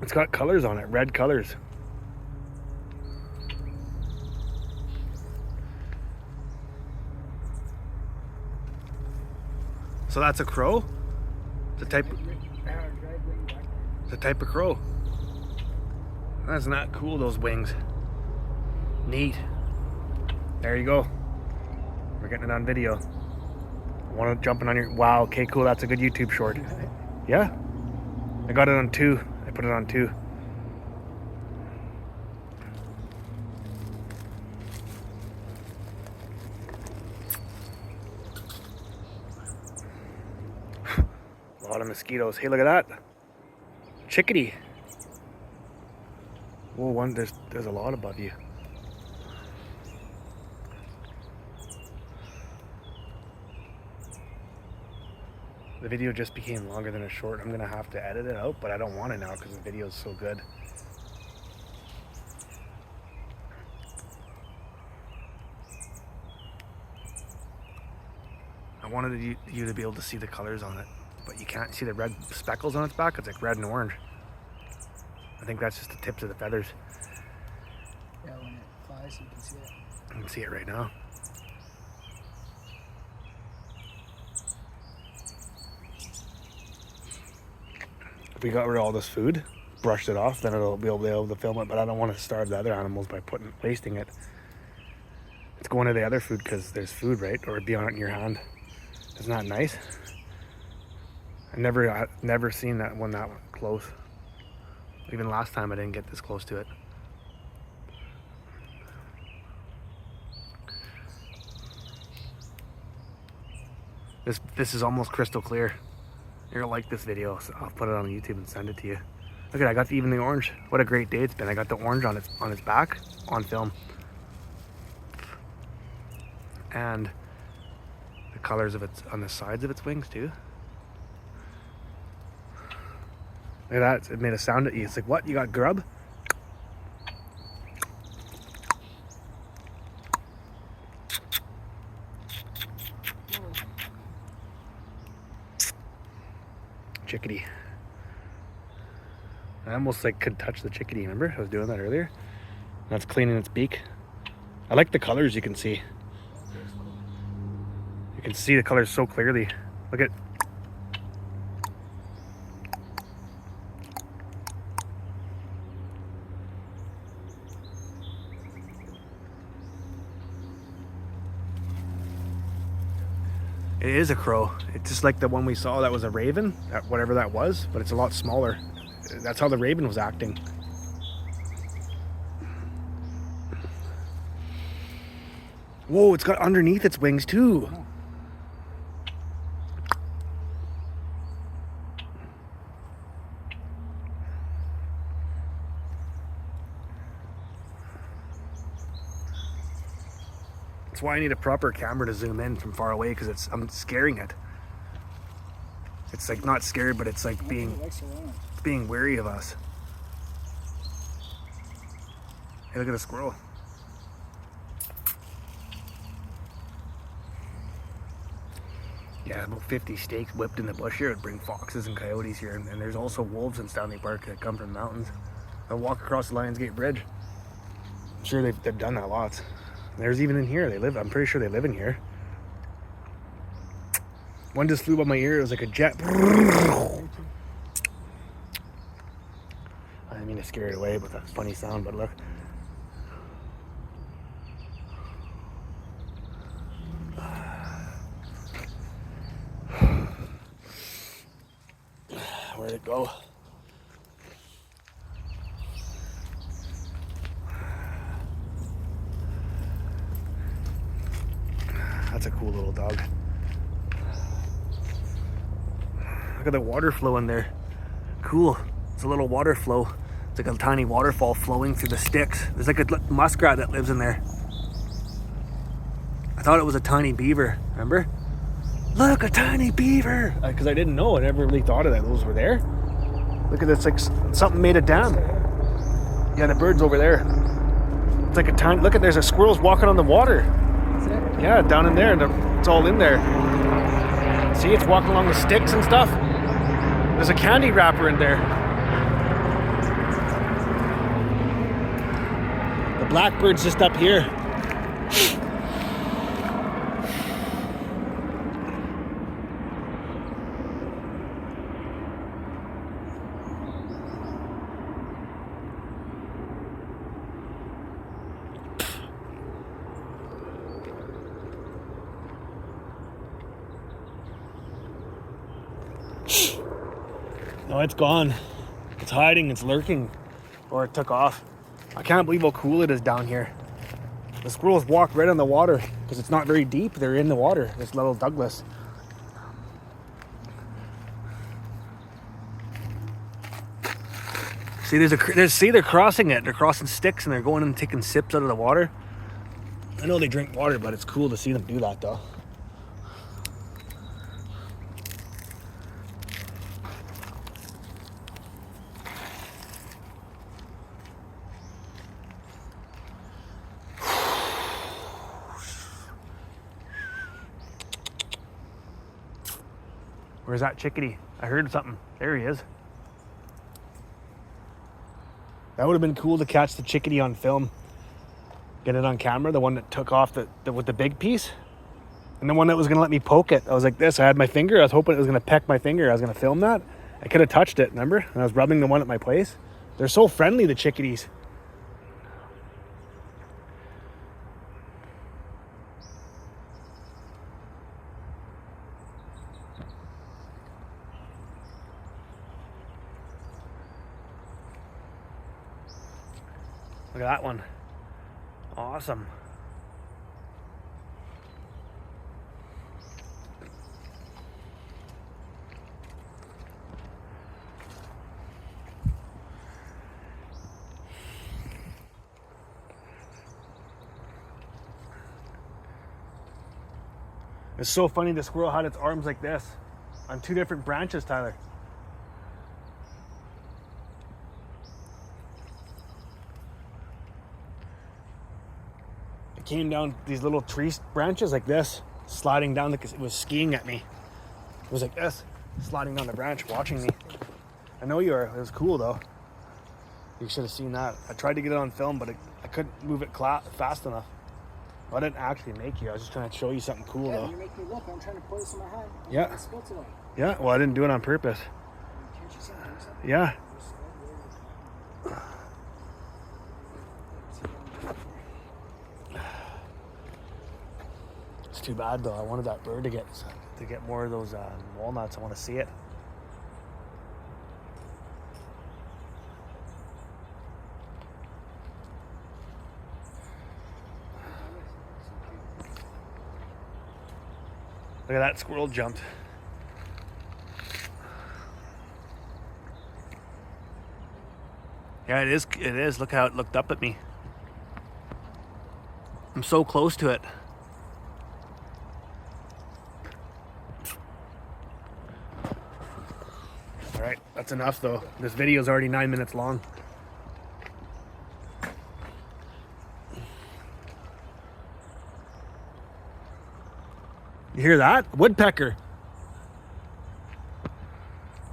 It's got colors on it, red colors. So that's a crow? It's a type of crow. That's not cool, those wings. Neat. There you go. We're getting it on video. Want to jumping on your... Wow, okay, cool. That's a good YouTube short. Yeah. I got it on 2. I put it on 2. A lot of mosquitoes. Hey, look at that. Chickadee. Whoa, there's a lot above you. The video just became longer than a short. I'm gonna have to edit it out, but I don't want it now because the video is so good. I wanted you to be able to see the colors on it, but you can't see the red speckles on its back. It's like red and orange. I think that's just the tips of the feathers. Yeah, when it flies, you can see it. I can see it right now. If we got rid of all this food, brushed it off, then it'll be able to film it, but I don't want to starve the other animals by wasting it. It's going to the other food because there's food, right? Or it'd be on it in your hand. Isn't that nice? I've never seen that one close. Even last time I didn't get this close to it. This is almost crystal clear. You're gonna like this video, so I'll put it on YouTube and send it to you. Look at, I got even the orange. What a great day it's been. I got the orange on its back on film. And the colors of its on the sides of its wings too. Look at that, it made a sound at you. It's like, what, you got grub? Chickadee. I almost like could touch the chickadee, remember? I was doing that earlier. That's cleaning its beak. I like the colors you can see. You can see the colors so clearly. Look at... It is a crow. It's just like the one we saw that was a raven, whatever that was, but it's a lot smaller. That's how the raven was acting. Whoa, it's got underneath its wings too. That's why I need a proper camera to zoom in from far away, because I'm scaring it. It's like not scared, but it's like being wary of us. Hey, look at a squirrel. Yeah, about 50 stakes whipped in the bush here would bring foxes and coyotes here, and there's also wolves in Stanley Park that come from the mountains. They'll walk across the Lionsgate Bridge. I'm sure they've done that lots. There's even in here, I'm pretty sure they live in here. One just flew by my ear, it was like a jet. I didn't mean to scare it away with that funny sound, but look. Where'd it go? That's a cool little dog. Look at the water flow in there. Cool. It's a little water flow. It's like a tiny waterfall flowing through the sticks. There's like a muskrat that lives in there. I thought it was a tiny beaver, remember? Look, a tiny beaver! Because I didn't know, I never really thought of that. Those were there. Look at this, like something made a dam. Yeah, the bird's over there. It's like a tiny, look at, there's a squirrel's walking on the water. Yeah, down in there, it's all in there. See, it's walking along the sticks and stuff. There's a candy wrapper in there. blackbird's just up here. No, it's gone. It's hiding, it's lurking, or it took off. I can't believe how cool it is down here. The squirrels walk right on the water because it's not very deep. They're in the water, this little Douglas. See, they're crossing it. They're crossing sticks and they're going and taking sips out of the water. I know they drink water, but it's cool to see them do that though. Where's that chickadee? I heard something. There he is. That would have been cool to catch the chickadee on film. Get it on camera, the one that took off with the big piece. And the one that was gonna let me poke it. I was like this, I had my finger, I was hoping it was gonna peck my finger. I was gonna film that. I could have touched it, remember? And I was rubbing the one at my place. They're so friendly, the chickadees. Look at that one. Awesome. It's so funny the squirrel had its arms like this on two different branches, Tyler. It came down these little tree branches like this, sliding down like it was skiing at me. It was like this, sliding down the branch, watching me. I know you are. It was cool though. You should have seen that. I tried to get it on film, but I couldn't move it fast enough. I didn't actually make you. I was just trying to show you something cool though. You make me look. I'm trying to pour this in my hand. Yeah. I spilled it all. Yeah. Well, I didn't do it on purpose. Can't you see something? Yeah. It's too bad though. I wanted that bird to get more of those walnuts. I want to see it. Look at that squirrel jumped. Yeah, it is. It is. Look how it looked up at me. I'm so close to it. All right, that's enough though. This video is already 9 minutes long. You hear that? Woodpecker.